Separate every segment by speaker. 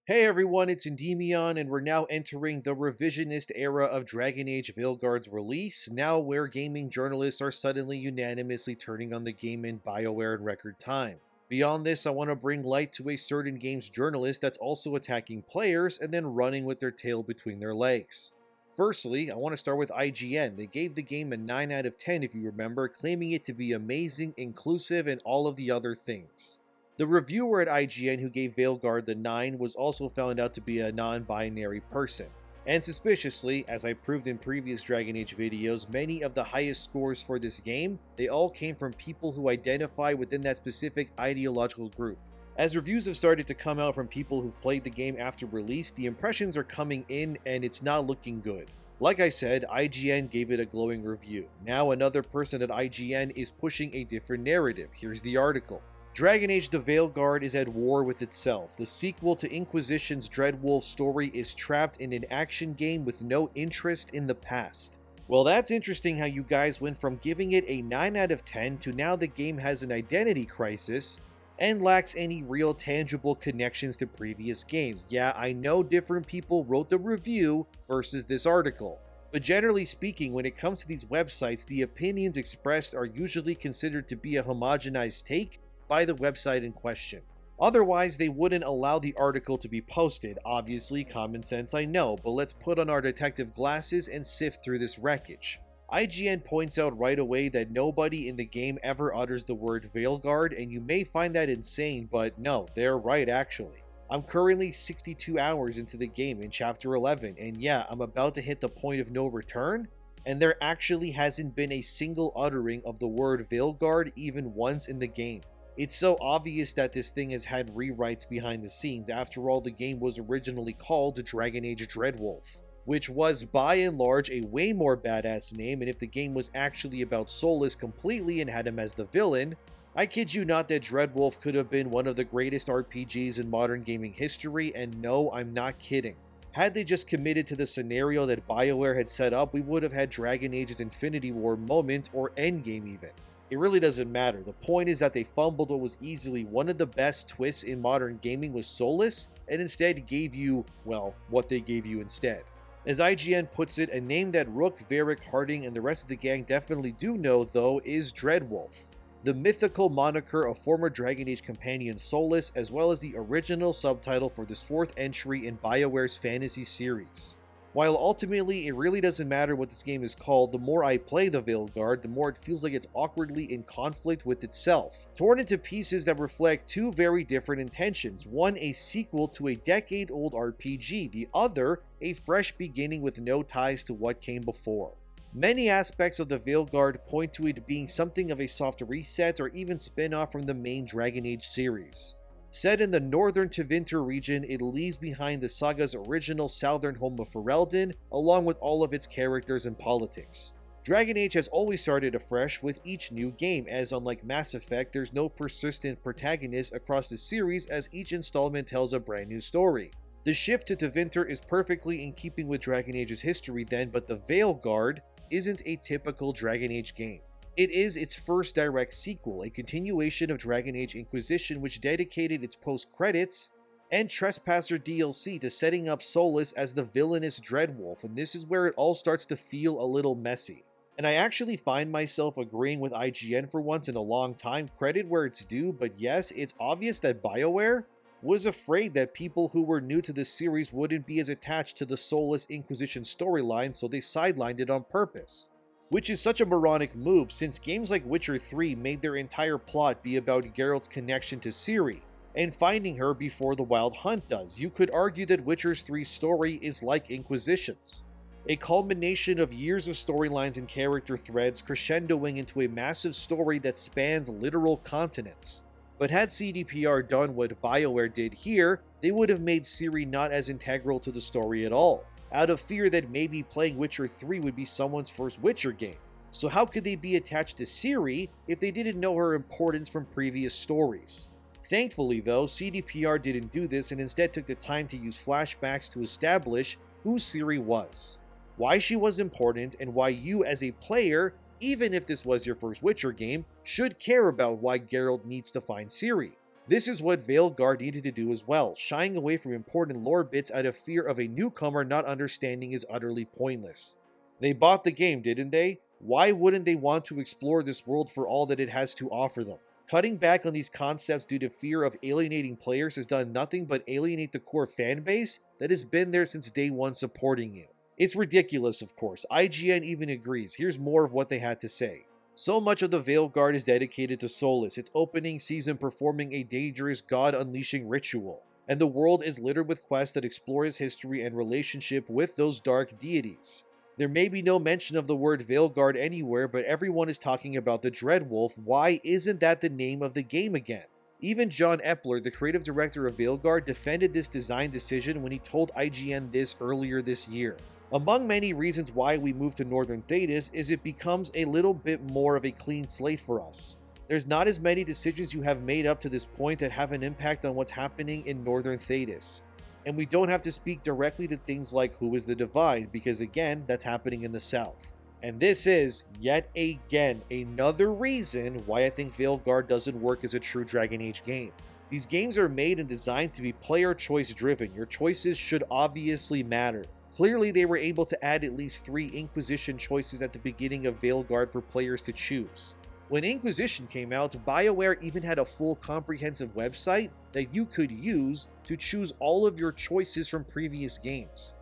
Speaker 1: Hey everyone, it's ENDYMION, and we're now entering the revisionist era of Dragon Age Veilguard's release, now where gaming journalists are suddenly unanimously turning on the game in BioWare in record time. Beyond this, I want to bring light to a certain game's journalist that's also attacking players and then running with their tail between their legs. Firstly, I want to start with IGN. They gave the game a 9 out of 10 if you remember, claiming it to be amazing, inclusive, and all of the other things. The reviewer at IGN who gave Veilguard the 9 was also found out to be a non-binary person. And suspiciously, as I proved in previous Dragon Age videos, many of the highest scores for this game, they all came from people who identify within that specific ideological group. As reviews have started to come out from people who've played the game after release, the impressions are coming in and it's not looking good. Like I said, IGN gave it a glowing review. Now another person at IGN is pushing a different narrative. Here's the article. Dragon Age the Veilguard is at war with itself. The sequel to Inquisition's Dreadwolf story is trapped in an action game with no interest in the past. Well, that's interesting how you guys went from giving it a 9 out of 10 to now the game has an identity crisis and lacks any real tangible connections to previous games. Yeah, I know different people wrote the review versus this article. But generally speaking, when it comes to these websites, the opinions expressed are usually considered to be a homogenized take by the website in question. Otherwise, they wouldn't allow the article to be posted. Obviously, common sense I know, but let's put on our detective glasses and sift through this wreckage. IGN points out right away that nobody in the game ever utters the word Veilguard, and you may find that insane, but no, they're right actually. I'm currently 62 hours into the game in chapter 11, and yeah, I'm about to hit the point of no return, and there actually hasn't been a single uttering of the word Veilguard even once in the game. It's so obvious that this thing has had rewrites behind the scenes. After all, the game was originally called Dragon Age Dreadwolf, which was by and large a way more badass name, and if the game was actually about Solas completely and had him as the villain, I kid you not that Dreadwolf could have been one of the greatest RPGs in modern gaming history, and no, I'm not kidding. Had they just committed to the scenario that BioWare had set up, we would have had Dragon Age's Infinity War moment, or Endgame even. It really doesn't matter. The point is that they fumbled what was easily one of the best twists in modern gaming with Solas, and instead gave you, well, what they gave you instead. As IGN puts it, a name that Rook, Varric, Harding, and the rest of the gang definitely do know, though, is Dreadwolf, the mythical moniker of former Dragon Age companion Solas, as well as the original subtitle for this fourth entry in BioWare's fantasy series. While ultimately it really doesn't matter what this game is called, the more I play the Veilguard, the more it feels like it's awkwardly in conflict with itself, torn into pieces that reflect two very different intentions, one a sequel to a decade-old RPG, the other a fresh beginning with no ties to what came before. Many aspects of the Veilguard point to it being something of a soft reset or even spin-off from the main Dragon Age series. Set in the northern Tevinter region, it leaves behind the saga's original southern home of Ferelden, along with all of its characters and politics. Dragon Age has always started afresh with each new game, as unlike Mass Effect, there's no persistent protagonist across the series as each installment tells a brand new story. The shift to Tevinter is perfectly in keeping with Dragon Age's history then, but the Veilguard isn't a typical Dragon Age game. It is its first direct sequel, a continuation of Dragon Age Inquisition which dedicated its post-credits and Trespasser DLC to setting up Solas as the villainous Dreadwolf, and this is where it all starts to feel a little messy. And I actually find myself agreeing with IGN for once in a long time, credit where it's due, but yes, it's obvious that BioWare was afraid that people who were new to the series wouldn't be as attached to the Solas Inquisition storyline, so they sidelined it on purpose. Which is such a moronic move since games like Witcher 3 made their entire plot be about Geralt's connection to Ciri, and finding her before the Wild Hunt does. You could argue that Witcher 3's story is like Inquisition's, a culmination of years of storylines and character threads crescendoing into a massive story that spans literal continents. But had CDPR done what BioWare did here, they would have made Ciri not as integral to the story at all, out of fear that maybe playing Witcher 3 would be someone's first Witcher game. So how could they be attached to Ciri if they didn't know her importance from previous stories? Thankfully though, CDPR didn't do this and instead took the time to use flashbacks to establish who Ciri was, why she was important, and why you as a player, even if this was your first Witcher game, should care about why Geralt needs to find Ciri. This is what Veilguard needed to do as well, shying away from important lore bits out of fear of a newcomer not understanding is utterly pointless. They bought the game, didn't they? Why wouldn't they want to explore this world for all that it has to offer them? Cutting back on these concepts due to fear of alienating players has done nothing but alienate the core fanbase that has been there since day one supporting you. It's ridiculous, of course. IGN even agrees. Here's more of what they had to say. So much of the Veilguard is dedicated to Solus, its opening season performing a dangerous god-unleashing ritual, and the world is littered with quests that explore his history and relationship with those dark deities. There may be no mention of the word Veilguard anywhere, but everyone is talking about the Dreadwolf. Why isn't that the name of the game again? Even John Epler, the creative director of Veilguard, defended this design decision when he told IGN this earlier this year. Among many reasons why we moved to Northern Thedas is it becomes a little bit more of a clean slate for us. There's not as many decisions you have made up to this point that have an impact on what's happening in Northern Thedas. And we don't have to speak directly to things like who is the Divine, because again, that's happening in the South. And this is, yet again, another reason why I think Veilguard doesn't work as a true Dragon Age game. These games are made and designed to be player choice driven. Your choices should obviously matter. Clearly, they were able to add at least 3 Inquisition choices at the beginning of Veilguard for players to choose. When Inquisition came out, BioWare even had a full comprehensive website that you could use to choose all of your choices from previous games.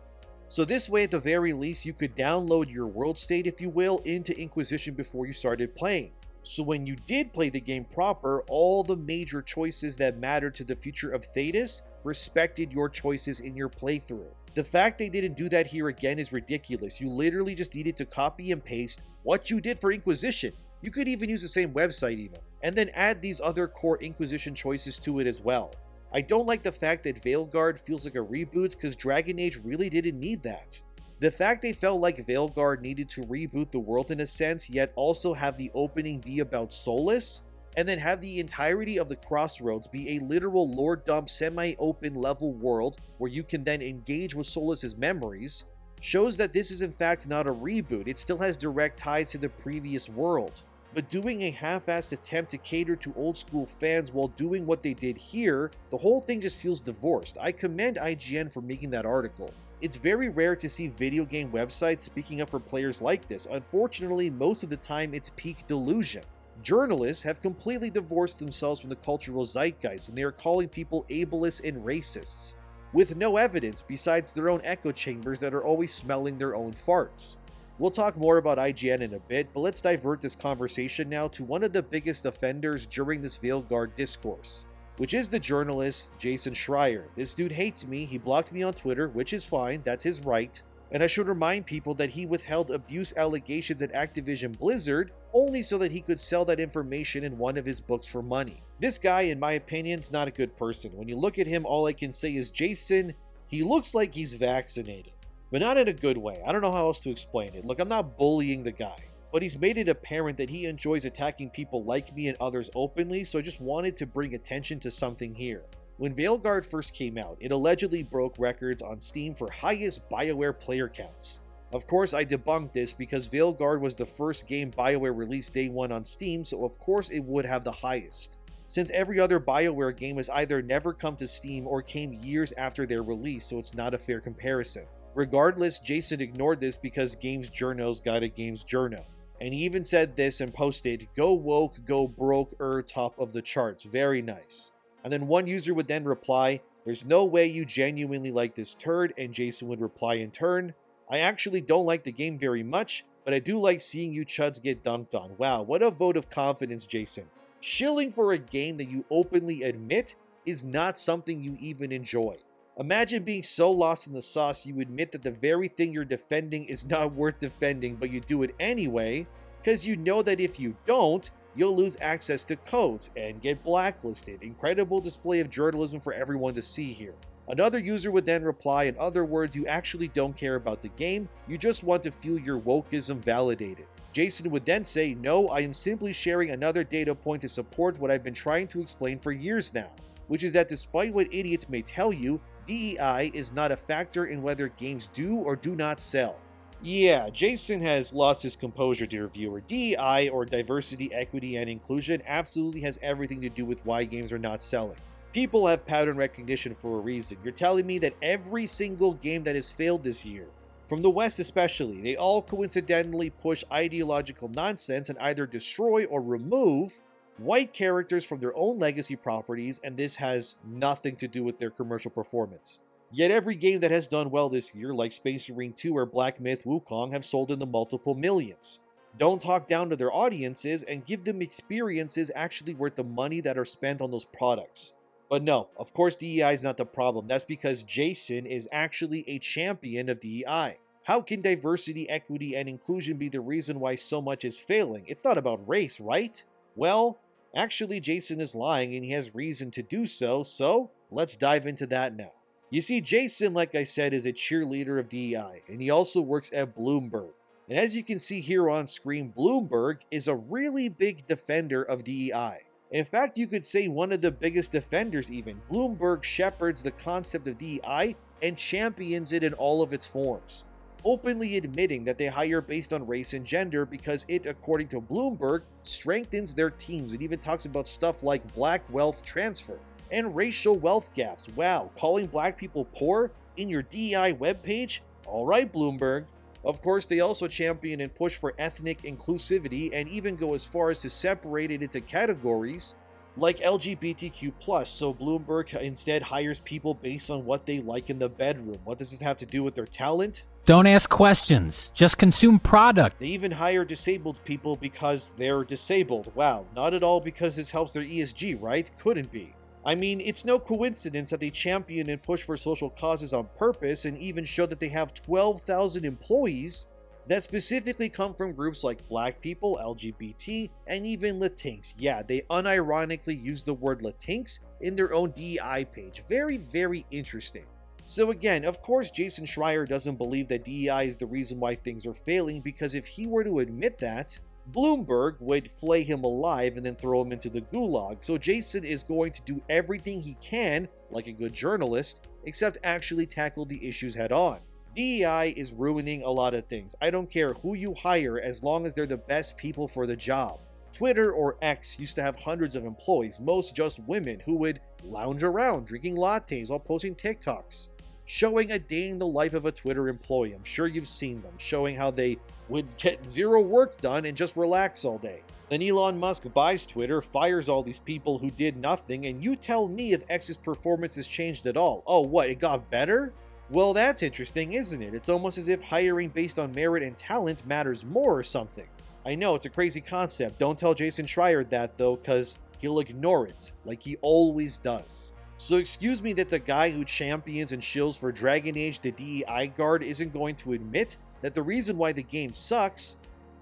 Speaker 1: So this way, at the very least, you could download your world state, if you will, into Inquisition before you started playing. So when you did play the game proper, all the major choices that mattered to the future of Thedas respected your choices in your playthrough. The fact they didn't do that here again is ridiculous. You literally just needed to copy and paste what you did for Inquisition. You could even use the same website even, and then add these other core Inquisition choices to it as well. I don't like the fact that Veilguard feels like a reboot because Dragon Age really didn't need that. The fact they felt like Veilguard needed to reboot the world in a sense, yet also have the opening be about Solus, and then have the entirety of the Crossroads be a literal lore dump semi-open level world where you can then engage with Solus's memories, shows that this is in fact not a reboot. It still has direct ties to the previous world. But doing a half-assed attempt to cater to old school fans while doing what they did here, the whole thing just feels divorced. I commend IGN for making that article. It's very rare to see video game websites speaking up for players like this. Unfortunately, most of the time it's peak delusion. Journalists have completely divorced themselves from the cultural zeitgeist, and they are calling people ableists and racists, with no evidence besides their own echo chambers that are always smelling their own farts. We'll talk more about IGN in a bit, but let's divert this conversation now to one of the biggest offenders during this Veilguard discourse, which is the journalist Jason Schreier. This dude hates me, he blocked me on Twitter, which is fine, that's his right, and I should remind people that he withheld abuse allegations at Activision Blizzard only so that he could sell that information in one of his books for money. This guy, in my opinion, is not a good person. When you look at him, all I can say is, Jason, he looks like he's vaccinated. But not in a good way. I don't know how else to explain it. Look, I'm not bullying the guy, but he's made it apparent that he enjoys attacking people like me and others openly, so I just wanted to bring attention to something here. When Veilguard first came out, it allegedly broke records on Steam for highest BioWare player counts. Of course, I debunked this because Veilguard was the first game BioWare released day one on Steam, so of course it would have the highest, since every other BioWare game has either never come to Steam or came years after their release, so it's not a fair comparison. Regardless, Jason ignored this because Games Journo's got a Games Journo. And he even said this and posted, "Go woke, go broke, top of the charts." Very nice. And then one user would then reply, "There's no way you genuinely like this turd," and Jason would reply in turn, "I actually don't like the game very much, but I do like seeing you chuds get dunked on." Wow, what a vote of confidence, Jason. Shilling for a game that you openly admit is not something you even enjoy. Imagine being so lost in the sauce you admit that the very thing you're defending is not worth defending, but you do it anyway, because you know that if you don't, you'll lose access to codes and get blacklisted. Incredible display of journalism for everyone to see here. Another user would then reply, "In other words, you actually don't care about the game, you just want to feel your wokeism validated." Jason would then say, "No, I am simply sharing another data point to support what I've been trying to explain for years now, which is that despite what idiots may tell you, DEI is not a factor in whether games do or do not sell. Yeah, Jason has lost his composure, dear viewer. DEI, or diversity, equity, and inclusion, absolutely has everything to do with why games are not selling. People have pattern recognition for a reason. You're telling me that every single game that has failed this year, from the West especially, they all coincidentally push ideological nonsense and either destroy or remove white characters from their own legacy properties, and this has nothing to do with their commercial performance. Yet every game that has done well this year, like Space Marine 2 or Black Myth Wukong, have sold in the multiple millions. Don't talk down to their audiences and give them experiences actually worth the money that are spent on those products. But no, of course DEI is not the problem. That's because Jason is actually a champion of DEI. How can diversity, equity, and inclusion be the reason why so much is failing? It's not about race, right? Well, actually Jason is lying and he has reason to do so, so let's dive into that now. You see, Jason, like I said, is a cheerleader of DEI, and he also works at Bloomberg. And as you can see here on screen, Bloomberg is a really big defender of DEI. In fact, you could say one of the biggest defenders even. Bloomberg shepherds the concept of DEI and champions it in all of its forms, openly admitting that they hire based on race and gender because it, according to Bloomberg, strengthens their teams. It even talks about stuff like black wealth transfer and racial wealth gaps. Wow, calling black people poor in your DEI webpage? Alright, Bloomberg. Of course, they also champion and push for ethnic inclusivity and even go as far as to separate it into categories like LGBTQ+, so Bloomberg instead hires people based on what they like in the bedroom. What does this have to do with their talent?
Speaker 2: Don't ask questions, just consume product.
Speaker 1: They even hire disabled people because they're disabled. Wow, not at all because this helps their ESG, right? Couldn't be. I mean, it's no coincidence that they champion and push for social causes on purpose and even show that they have 12,000 employees that specifically come from groups like Black people, LGBT, and even Latinx. Yeah, they unironically use the word Latinx in their own DEI page. Very, very interesting. So again, of course Jason Schreier doesn't believe that DEI is the reason why things are failing, because if he were to admit that, Bloomberg would flay him alive and then throw him into the gulag. So Jason is going to do everything he can, like a good journalist, except actually tackle the issues head on. DEI is ruining a lot of things. I don't care who you hire as long as they're the best people for the job. Twitter, or X, used to have hundreds of employees, most just women, who would lounge around drinking lattes while posting TikToks, showing a day in the life of a Twitter employee. I'm sure you've seen them, showing how they would get zero work done and just relax all day. Then Elon Musk buys Twitter, fires all these people who did nothing, and you tell me if X's performance has changed at all. Oh, what, it got better? Well, that's interesting, isn't it? It's almost as if hiring based on merit and talent matters more or something. I know, it's a crazy concept. Don't tell Jason Schreier that though, cause he'll ignore it, like he always does. So excuse me that the guy who champions and shills for Dragon Age the DEI guard isn't going to admit that the reason why the game sucks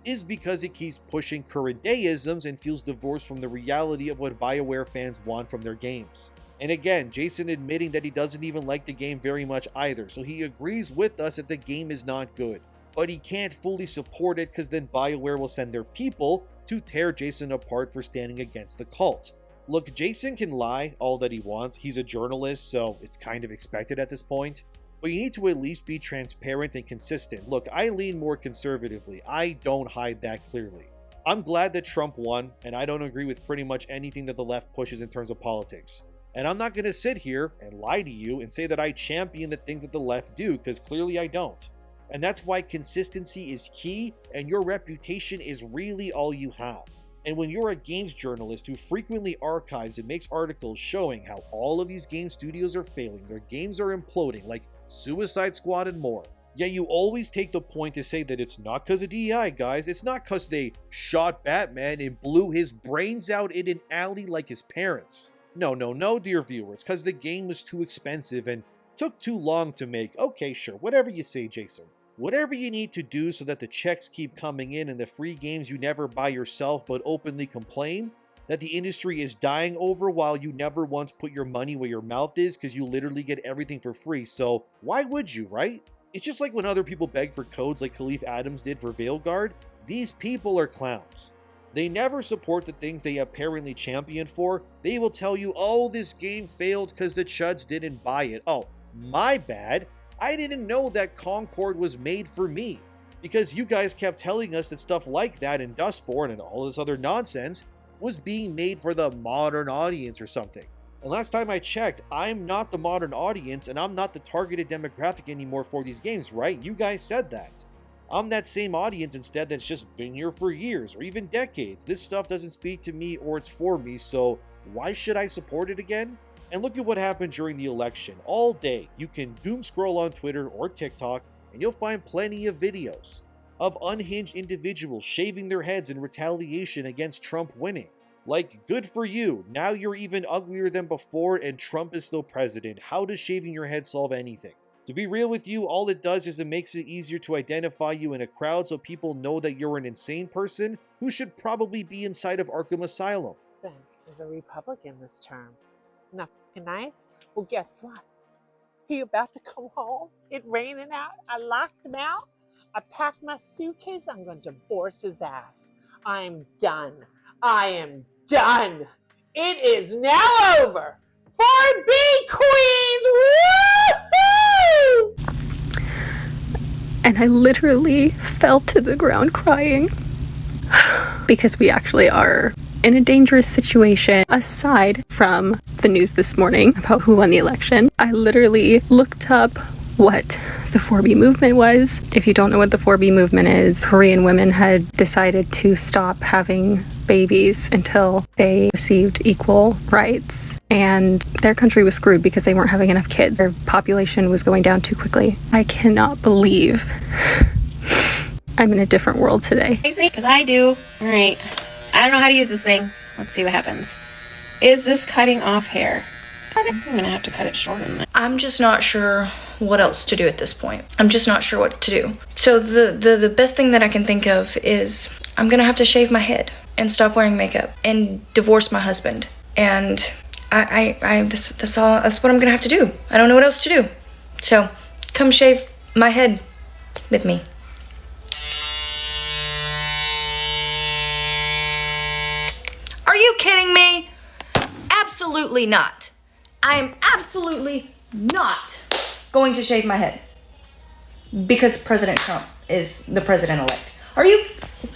Speaker 1: is because it keeps pushing current day-isms and feels divorced from the reality of what BioWare fans want from their games. And again, Jason admitting that he doesn't even like the game very much either, so he agrees with us that the game is not good. But he can't fully support it because then BioWare will send their people to tear Jason apart for standing against the cult. Look, Jason can lie all that he wants. He's a journalist, so it's kind of expected at this point. But you need to at least be transparent and consistent. Look, I lean more conservatively. I don't hide that clearly. I'm glad that Trump won, and I don't agree with pretty much anything that the left pushes in terms of politics. And I'm not going to sit here and lie to you and say that I champion the things that the left do, because clearly I don't. And that's why consistency is key, and your reputation is really all you have. And when you're a games journalist who frequently archives and makes articles showing how all of these game studios are failing, their games are imploding, like Suicide Squad and more, yet you always take the point to say that it's not because of DEI, guys. It's not because they shot Batman and blew his brains out in an alley like his parents. No, dear viewers, because the game was too expensive and took too long to make. Okay, sure, whatever you say, Jason. Whatever you need to do so that the checks keep coming in and the free games you never buy yourself but openly complain that the industry is dying over while you never once put your money where your mouth is because you literally get everything for free. So why would you, right? It's just like when other people beg for codes like Khalif Adams did for Veilguard. These people are clowns. They never support the things they apparently champion for. They will tell you, oh, this game failed because the chuds didn't buy it. Oh, my bad. I didn't know that Concord was made for me. because you guys kept telling us that stuff like that in Dustborn and all this other nonsense was being made for the modern audience or something. And last time I checked, I'm not the modern audience and I'm not the targeted demographic anymore for these games, right? You guys said that. I'm that same audience instead that's just been here for years or even decades. This stuff doesn't speak to me or it's for me, so why should I support it again? And look at what happened during the election. All day, you can doom scroll on Twitter or TikTok and you'll find plenty of videos of unhinged individuals shaving their heads in retaliation against Trump winning. Like, good for you, now you're even uglier than before and Trump is still president. How does shaving your head solve anything? To be real with you, all it does is it makes it easier to identify you in a crowd so people know that you're an insane person who should probably be inside of Arkham Asylum.
Speaker 3: Ben is a Republican this term. Not nice? Well, guess what? He about to come home. It raining out. I locked him out. I packed my suitcase. I'm going to divorce his ass. I'm done. I am done. It is now over. 4B Queens! Woohoo!
Speaker 4: And I literally fell to the ground crying because we actually are in a dangerous situation. Aside from the news this morning about who won the election, I literally looked up what the 4B movement was. If you don't know what the 4B movement is, Korean women had decided to stop having babies until they received equal rights, and their country was screwed because they weren't having enough kids. Their population was going down too quickly. I cannot believe I'm in a different world today.
Speaker 5: Because I do. All right. I don't know how to use this thing. Let's see what happens. Is this cutting off hair? I'm gonna have to cut it short on that.
Speaker 6: I'm just not sure what else to do at this point. I'm just not sure what to do. So the best thing that I can think of is I'm gonna have to shave my head and stop wearing makeup and divorce my husband. And that's what I'm gonna have to do. I don't know what else to do. So come shave my head with me. Are you kidding me? Absolutely not. I am absolutely not going to shave my head because President Trump is the president-elect. Are you?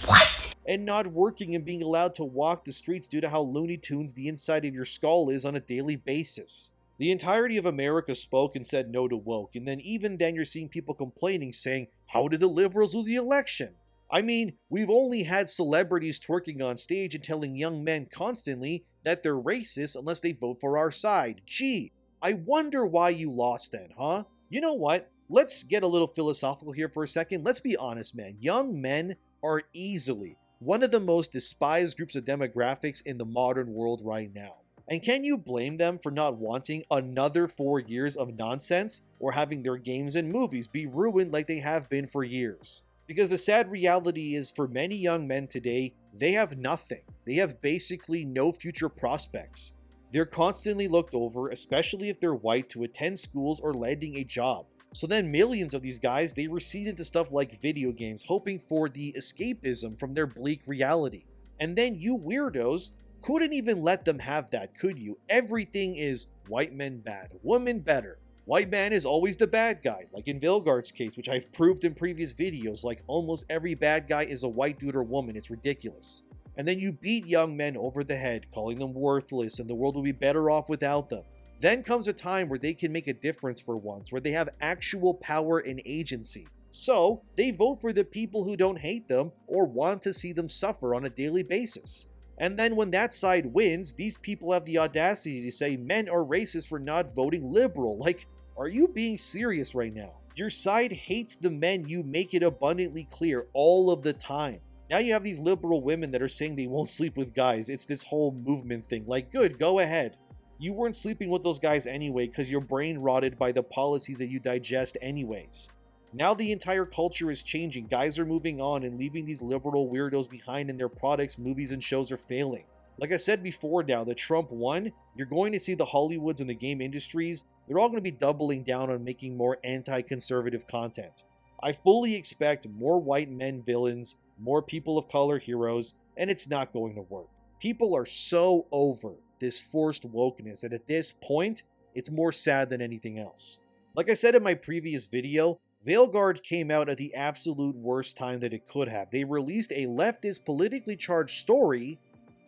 Speaker 6: What?
Speaker 1: And not working and being allowed to walk the streets due to how Looney Tunes the inside of your skull is on a daily basis. The entirety of America spoke and said no to woke, and then even then you're seeing people complaining saying, how did the liberals lose the election? I mean, we've only had celebrities twerking on stage and telling young men constantly that they're racist unless they vote for our side. Gee, I wonder why you lost then, huh? You know what? Let's get a little philosophical here for a second. Let's be honest, man. Young men are easily one of the most despised groups of demographics in the modern world right now. And can you blame them for not wanting another 4 years of nonsense or having their games and movies be ruined like they have been for years? Because the sad reality is for many young men today, they have nothing. They have basically no future prospects. They're constantly looked over, especially if they're white, to attend schools or landing a job. So then millions of these guys, they recede into stuff like video games, hoping for the escapism from their bleak reality. And then you weirdos couldn't even let them have that, could you? Everything is white men bad, women better. White man is always the bad guy, like in Veilguard's case, which I've proved in previous videos, like almost every bad guy is a white dude or woman. It's ridiculous. And then you beat young men over the head, calling them worthless and the world will be better off without them. Then comes a time where they can make a difference for once, where they have actual power and agency. So, they vote for the people who don't hate them or want to see them suffer on a daily basis. And then when that side wins, these people have the audacity to say men are racist for not voting liberal. Like, are you being serious right now? Your side hates the men you make it abundantly clear all of the time. Now you have these liberal women that are saying they won't sleep with guys. It's this whole movement thing. Like, good, go ahead. You weren't sleeping with those guys anyway because your brain rotted by the policies that you digest anyways. Now the entire culture is changing. Guys are moving on and leaving these liberal weirdos behind, and their products, movies, and shows are failing. Like I said before now, that Trump won, you're going to see the Hollywoods and the game industries, they're all going to be doubling down on making more anti-conservative content. I fully expect more white men villains, more people of color heroes, and it's not going to work. People are so over this forced wokeness, and at this point, it's more sad than anything else. Like I said in my previous video, Veilguard came out at the absolute worst time that it could have. They released a leftist, politically charged story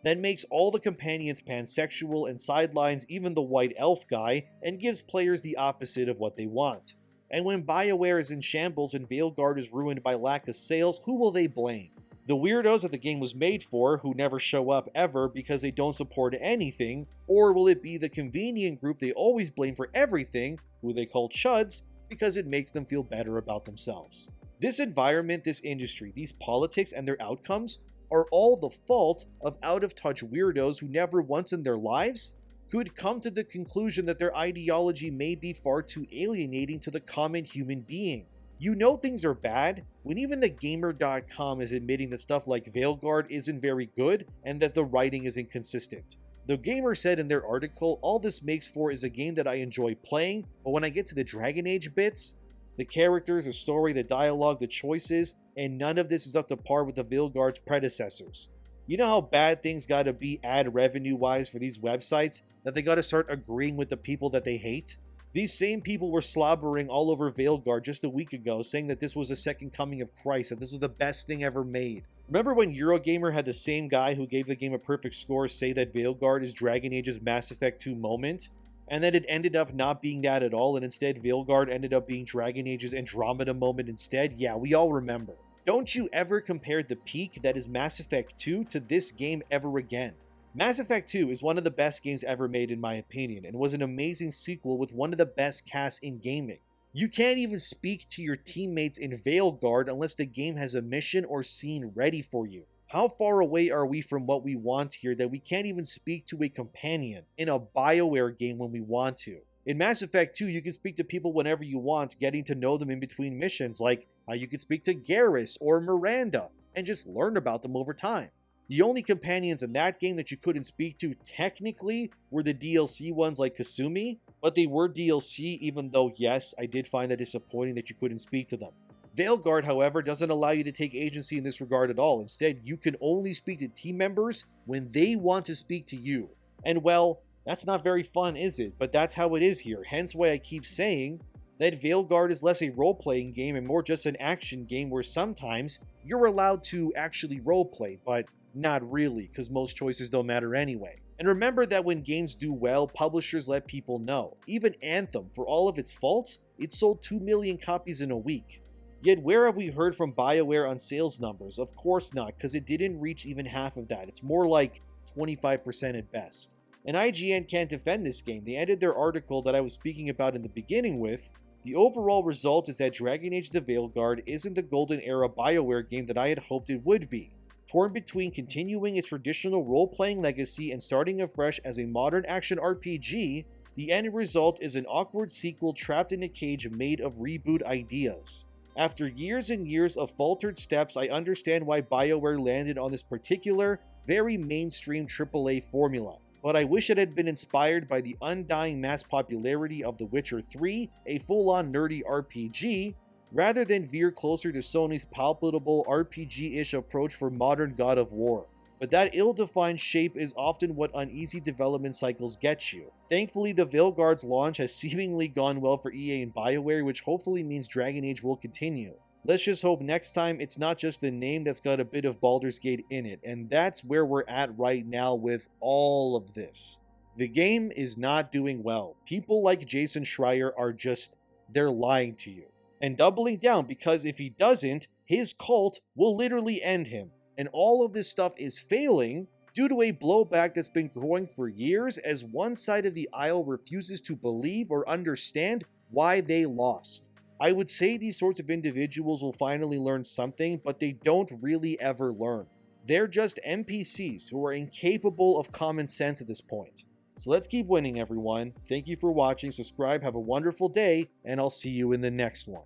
Speaker 1: that makes all the companions pansexual and sidelines even the white elf guy and gives players the opposite of what they want. And when BioWare is in shambles and Veilguard is ruined by lack of sales, who will they blame? The weirdos that the game was made for, who never show up ever because they don't support anything, or will it be the convenient group they always blame for everything, who they call chuds, because it makes them feel better about themselves? This environment, this industry, these politics and their outcomes are all the fault of out-of-touch weirdos who never once in their lives could come to the conclusion that their ideology may be far too alienating to the common human being. You know things are bad when even the Gamer.com is admitting that stuff like Veilguard isn't very good and that the writing is inconsistent. The Gamer said in their article, all this makes for is a game that I enjoy playing, but when I get to the Dragon Age bits, the characters, the story, the dialogue, the choices, and none of this is up to par with the Veilguard's predecessors. You know how bad things gotta be ad revenue-wise for these websites, that they gotta start agreeing with the people that they hate? These same people were slobbering all over Veilguard just a week ago, saying that this was the second coming of Christ, that this was the best thing ever made. Remember when Eurogamer had the same guy who gave the game a perfect score say that Veilguard is Dragon Age's Mass Effect 2 moment? And then it ended up not being that at all, and instead Veilguard ended up being Dragon Age's Andromeda moment instead? Yeah, we all remember. Don't you ever compare the peak that is Mass Effect 2 to this game ever again. Mass Effect 2 is one of the best games ever made in my opinion, and was an amazing sequel with one of the best casts in gaming. You can't even speak to your teammates in Veilguard unless the game has a mission or scene ready for you. How far away are we from what we want here that we can't even speak to a companion in a BioWare game when we want to? In Mass Effect 2, you can speak to people whenever you want, getting to know them in between missions, like how you could speak to Garrus or Miranda, and just learn about them over time. The only companions in that game that you couldn't speak to technically were the DLC ones like Kasumi, but they were DLC even though, yes, I did find that disappointing that you couldn't speak to them. Veilguard, however, doesn't allow you to take agency in this regard at all. Instead, you can only speak to team members when they want to speak to you. And well, that's not very fun, is it? But that's how it is here, hence why I keep saying that Veilguard is less a role-playing game and more just an action game where sometimes you're allowed to actually roleplay, but not really, because most choices don't matter anyway. And remember that when games do well, publishers let people know. Even Anthem, for all of its faults, it sold 2 million copies in a week. Yet where have we heard from BioWare on sales numbers? Of course not, because it didn't reach even half of that. It's more like 25% at best. And IGN can't defend this game. They ended their article that I was speaking about in the beginning with, the overall result is that Dragon Age the Veilguard isn't the golden era BioWare game that I had hoped it would be. Torn between continuing its traditional role-playing legacy and starting afresh as a modern action RPG, the end result is an awkward sequel trapped in a cage made of reboot ideas. After years and years of faltered steps, I understand why BioWare landed on this particular, very mainstream AAA formula. But I wish it had been inspired by the undying mass popularity of The Witcher 3, a full-on nerdy RPG, rather than veer closer to Sony's palpable RPG-ish approach for modern God of War. But that ill-defined shape is often what uneasy development cycles get you. Thankfully, the Veilguard's launch has seemingly gone well for EA and BioWare, which hopefully means Dragon Age will continue. Let's just hope next time it's not just the name that's got a bit of Baldur's Gate in it, and that's where we're at right now with all of this. The game is not doing well. People like Jason Schreier are just, they're lying to you. And doubling down, because if he doesn't, his cult will literally end him. And all of this stuff is failing due to a blowback that's been growing for years as one side of the aisle refuses to believe or understand why they lost. I would say these sorts of individuals will finally learn something, but they don't really ever learn. They're just NPCs who are incapable of common sense at this point. So let's keep winning, everyone. Thank you for watching, subscribe, have a wonderful day, and I'll see you in the next one.